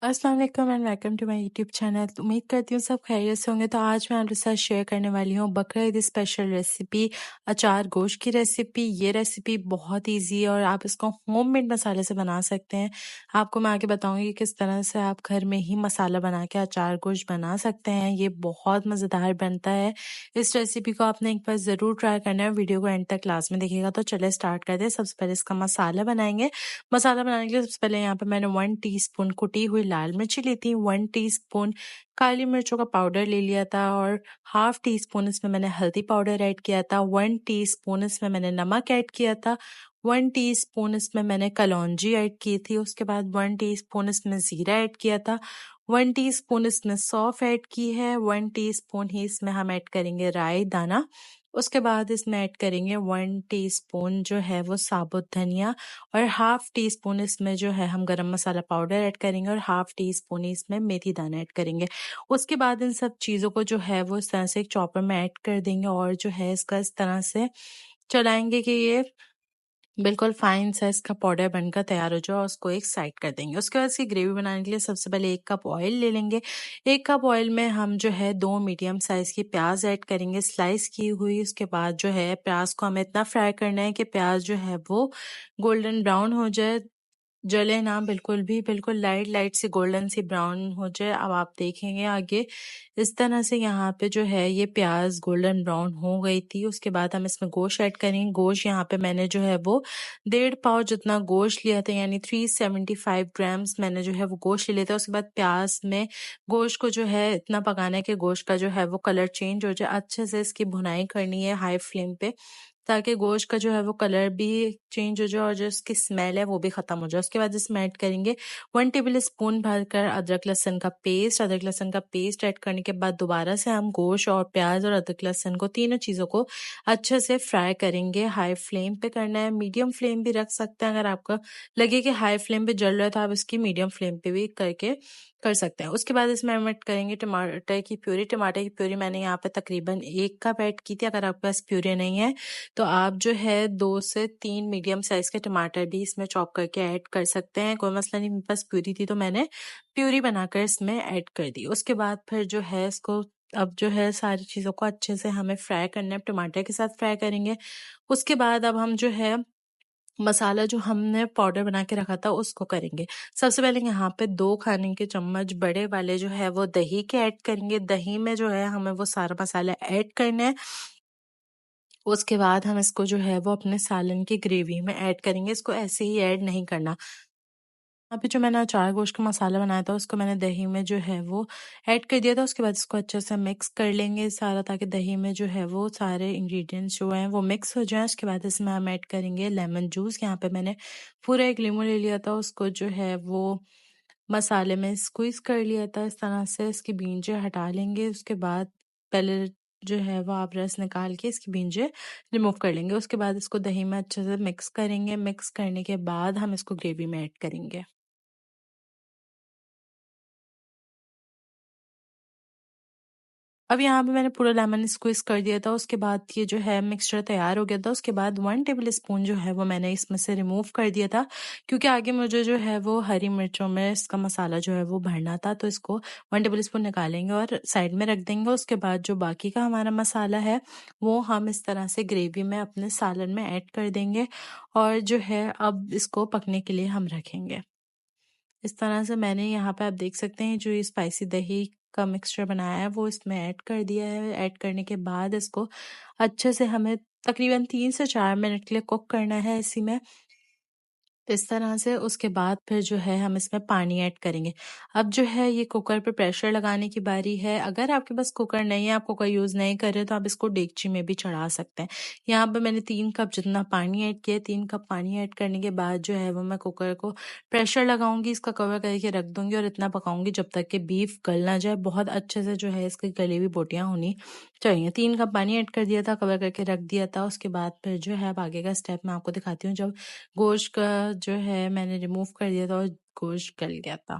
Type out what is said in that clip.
अस्सलाम वालेकुम and welcome to my YouTube channel. उम्मीद करती हूँ सब खैरियत से होंगे। तो आज मैं आपके साथ शेयर करने वाली हूँ बकरा ईद स्पेशल रेसिपी, अचार गोश्त की रेसिपी। ये रेसिपी बहुत इजी है और आप इसको होममेड मसाले से बना सकते हैं। आपको मैं आगे बताऊंगी कि किस तरह से आप घर में ही मसाला बना के अचार गोश्त बना सकते हैं। ये बहुत मज़ेदार बनता है। इस रेसिपी को आपने एक बार ज़रूर ट्राई करना है। वीडियो को एंड तक क्लास में देखिएगा। तो चले स्टार्ट करते हैं। सबसे पहले इसका मसाला बनाएंगे। मसाला बनाने के लिए सबसे पहले यहाँ पे मैंने 1 टीस्पून कुटी हुई लाल मिर्ची ली थी, 1 टीस्पून काली मिर्चों का पाउडर ले लिया था और हाफ टी स्पून इसमें मैंने हल्दी पाउडर ऐड किया था, 1 टीस्पून इसमें मैंने नमक ऐड किया था, 1 टीस्पून इसमें मैंने कलौंजी ऐड की थी, उसके बाद 1 टीस्पून इसमें जीरा ऐड किया था, 1 टीस्पून इसमें सौंफ ऐड की है, 1 टीस्पून ही इसमें हम ऐड करेंगे राई दाना। उसके बाद इसमें ऐड करेंगे 1 टीस्पून जो है वो साबुत धनिया और हाफ टी स्पून इसमें जो है हम गरम मसाला पाउडर ऐड करेंगे और हाफ टी स्पून ही इसमें मेथी दाना ऐड करेंगे। उसके बाद इन सब चीज़ों को जो है वो इस तरह से एक चॉपर में ऐड कर देंगे और जो है इसका इस तरह से चलाएंगे कि ये बिल्कुल फाइन सा इसका पाउडर बनकर तैयार हो जाए और उसको एक साइड कर देंगे। उसके बाद इसकी ग्रेवी बनाने के लिए सबसे पहले 1 कप ऑयल ले लेंगे। 1 कप ऑयल में हम जो है 2 मीडियम साइज़ की प्याज ऐड करेंगे स्लाइस की हुई। उसके बाद जो है प्याज को हमें इतना फ्राई करना है कि प्याज जो है वो गोल्डन ब्राउन हो जाए, जले ना बिल्कुल भी, बिल्कुल लाइट लाइट सी गोल्डन सी ब्राउन हो जाए। अब आप देखेंगे आगे इस तरह से यहाँ पे जो है ये प्याज गोल्डन ब्राउन हो गई थी। उसके बाद हम इसमें गोश्त ऐड करेंगे। गोश्त यहाँ पे मैंने जो है वो 1.5 पाव जितना गोश्त लिया था, यानी 375 ग्राम्स मैंने जो है वो गोश्त ले लिया था। उसके बाद प्याज में गोश्त को जो है इतना पकाना है कि गोश्त का जो है वो कलर चेंज हो जाए। अच्छे से इसकी भुनाई करनी है हाई फ्लेम पे, ताकि गोश्त का जो है वो कलर भी चेंज हो जाए और जो उसकी स्मेल है वो भी खत्म हो जाए। उसके बाद इसमें ऐड करेंगे 1 टेबल स्पून भरकर अदरक लहसुन का पेस्ट। अदरक लहसुन का पेस्ट ऐड करने के बाद दोबारा से हम गोश्त और प्याज और अदरक लहसुन को तीनों चीज़ों को अच्छे से फ्राई करेंगे। हाई फ्लेम पे करना है, मीडियम फ्लेम भी रख सकते हैं। अगर आपको लगे कि हाई फ्लेम पे जल रहा है तो आप इसकी मीडियम फ्लेम पे भी करके कर सकते हैं। उसके बाद इसमें हम ऐड करेंगे टमाटर की प्यूरी। टमाटर की प्यूरी मैंने यहाँ पे तकरीबन 1 कप ऐड की थी। अगर आपके पास प्यूरी नहीं है तो आप जो है 2 से 3 मीडियम साइज के टमाटर भी इसमें चॉप करके ऐड कर सकते हैं। कोई मसला नहीं, मेरे पास प्यूरी थी तो मैंने प्यूरी बनाकर इसमें ऐड कर दी। उसके बाद फिर जो है इसको अब जो है सारी चीज़ों को अच्छे से हमें फ्राई करना है। टमाटर के साथ फ्राई करेंगे। उसके बाद अब हम जो है मसाला जो हमने पाउडर बना के रखा था उसको करेंगे। सबसे पहले यहाँ पे 2 खाने के चम्मच बड़े वाले जो है वो दही के ऐड करेंगे। दही में जो है हमें वो सारा मसाला ऐड करना है। उसके बाद हम इसको जो है वो अपने सालन की ग्रेवी में ऐड करेंगे। इसको ऐसे ही ऐड नहीं करना। यहाँ पे जो मैंने अचार गोश्त का मसाला बनाया था उसको मैंने दही में जो है वो ऐड कर दिया था। उसके बाद इसको अच्छे से मिक्स कर लेंगे सारा, ताकि दही में जो है वो सारे इंग्रेडिएंट्स जो हैं वो मिक्स हो जाएं। उसके बाद इसमें हम ऐड करेंगे लेमन जूस। यहाँ पे मैंने पूरा 1 लीमू ले लिया था, उसको जो है वो मसाले में स्क्वीज कर लिया था। इस तरह से इसकी बींजे हटा लेंगे। उसके बाद पहले जो है वो आप रस निकाल के इसकी बींजे रिमूव कर लेंगे। उसके बाद इसको दही में अच्छे से मिक्स करेंगे। मिक्स करने के बाद हम इसको ग्रेवी में ऐड करेंगे। अब यहाँ पे मैंने पूरा लेमन स्क्वीज कर दिया था। उसके बाद ये जो है मिक्सचर तैयार हो गया था। उसके बाद 1 टेबल स्पून जो है वो मैंने इसमें से रिमूव कर दिया था, क्योंकि आगे मुझे जो है वो हरी मिर्चों में इसका मसाला जो है वो भरना था। तो इसको 1 टेबल स्पून निकालेंगे और साइड में रख देंगे। उसके बाद जो बाकी का हमारा मसाला है वो हम इस तरह से ग्रेवी में अपने सालन में ऐड कर देंगे और जो है अब इसको पकने के लिए हम रखेंगे। इस तरह से मैंने यहाँ पे आप देख सकते हैं जो ये स्पाइसी दही का मिक्सचर बनाया है वो इसमें ऐड कर दिया है। ऐड करने के बाद इसको अच्छे से हमें तकरीबन 3 से 4 मिनट के लिए कुक करना है इसी में, इस तरह से। उसके बाद फिर जो है हम इसमें पानी ऐड करेंगे। अब जो है ये कुकर पे प्रेशर लगाने की बारी है। अगर आपके पास कुकर नहीं है, आप कुकर यूज़ नहीं कर रहे, तो आप इसको डेगची में भी चढ़ा सकते हैं। यहाँ पे मैंने 3 कप जितना पानी ऐड किया। 3 कप पानी ऐड करने के बाद जो है वो मैं कुकर को प्रेशर लगाऊंगी, इसका कवर करके रख दूंगी और इतना पकाऊंगी जब तक कि बीफ गल ना जाए। बहुत अच्छे से जो है इसकी गली हुई बोटियाँ होनी चाहिए। 3 कप पानी ऐड कर दिया था, कवर करके रख दिया था। उसके बाद फिर जो है अब आगे का स्टेप मैं आपको दिखाती हूँ। जब गोश्त का जो है मैंने रिमूव कर दिया था और गोश्त गल गया था।